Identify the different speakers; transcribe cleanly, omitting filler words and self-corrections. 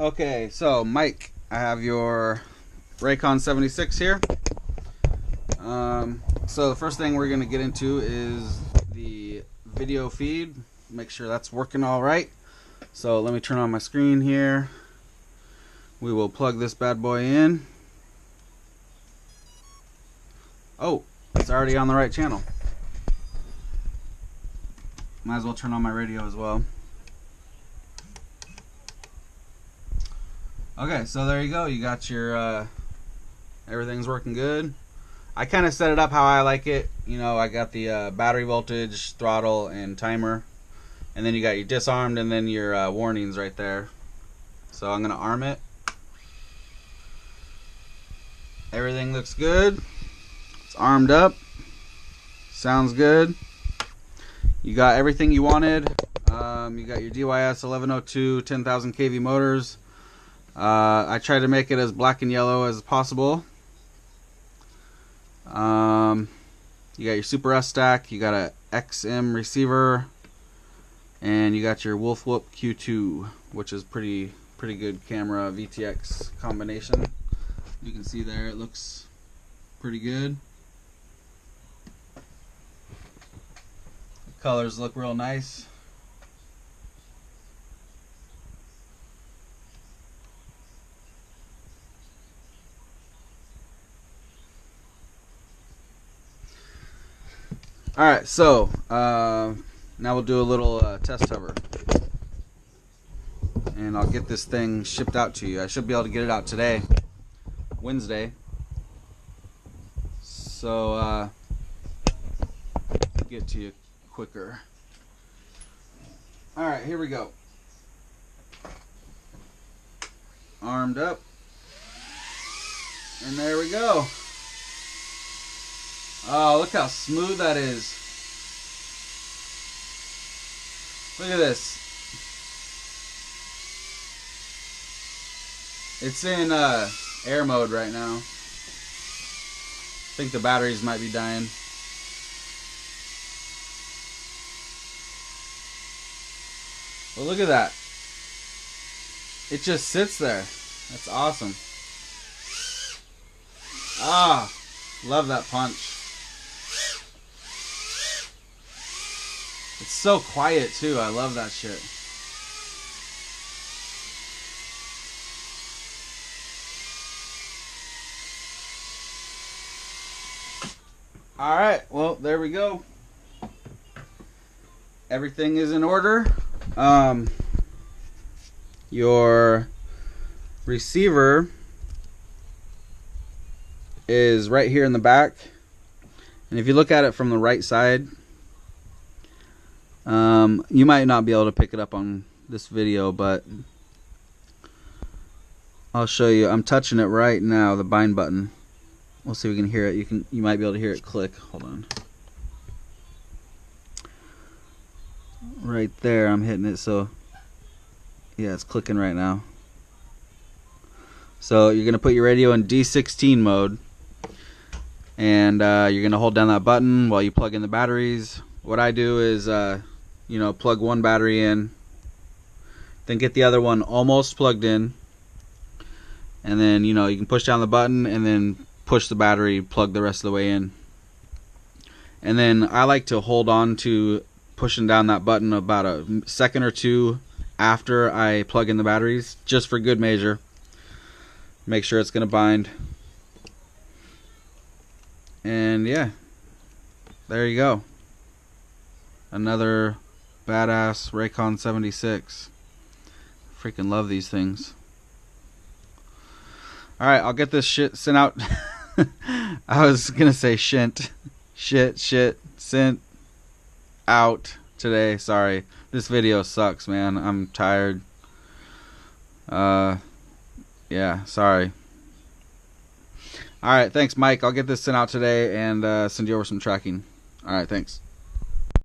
Speaker 1: Okay, so Mike, I have your Rakon 76 here. So the first thing we're going to get into is the video feed. Make sure that's working all right. So let me turn on my screen here. We will plug this bad boy in. Oh, it's already on the right channel. Might as well turn on my radio as well. Okay, so there you go. You got your, everything's working good. I kind of set it up how I like it. You know, I got the battery voltage, throttle, and timer. And then you got your disarmed and then your warnings right there. So I'm going to arm it. Everything looks good. It's armed up. Sounds good. You got everything you wanted. You got your DYS 1102 10,000 kV motors. I tried to make it as black and yellow as possible. You got your Super S stack. You got a XM receiver, and you got your Wolf Whoop Q2, which is pretty good camera VTX combination. You can see there it looks pretty good. The colors look real nice. Alright, so now we'll do a little test hover. And I'll get this thing shipped out to you. I should be able to get it out today, Wednesday. So get to you quicker. Alright, here we go. Armed up. And there we go. Oh, look how smooth that is. Look at this. It's in air mode right now. I think the batteries might be dying. Well, look at that. It just sits there. That's awesome. Ah, love that punch. It's so quiet too. I love that shit. Alright, well, there we go. Everything is in order. Your receiver is right here in the back. And if you look at it from the right side, you might not be able to pick it up on this video, but I'll show you. I'm touching it right now, the bind button. We'll see if we can hear it. You might be able to hear it click. Hold on. Right there, I'm hitting it, so yeah, it's clicking right now. So you're gonna put your radio in D16 mode, and you're gonna hold down that button while you plug in the batteries. What I do is you know, plug one battery in, then get the other one almost plugged in, and then, you know, you can push down the button and then push the battery, plug the rest of the way in. And then I like to hold on to pushing down that button about a second or two after I plug in the batteries, just for good measure. Make sure it's gonna bind. And yeah, there you go. Another badass Rakon 76. Freaking love these things. Alright, I'll get this shit sent out. I was gonna say shint. Shit, sent out today. Sorry. This video sucks, man. I'm tired. Yeah, sorry. Alright, thanks, Mike. I'll get this sent out today and send you over some tracking. Alright, thanks.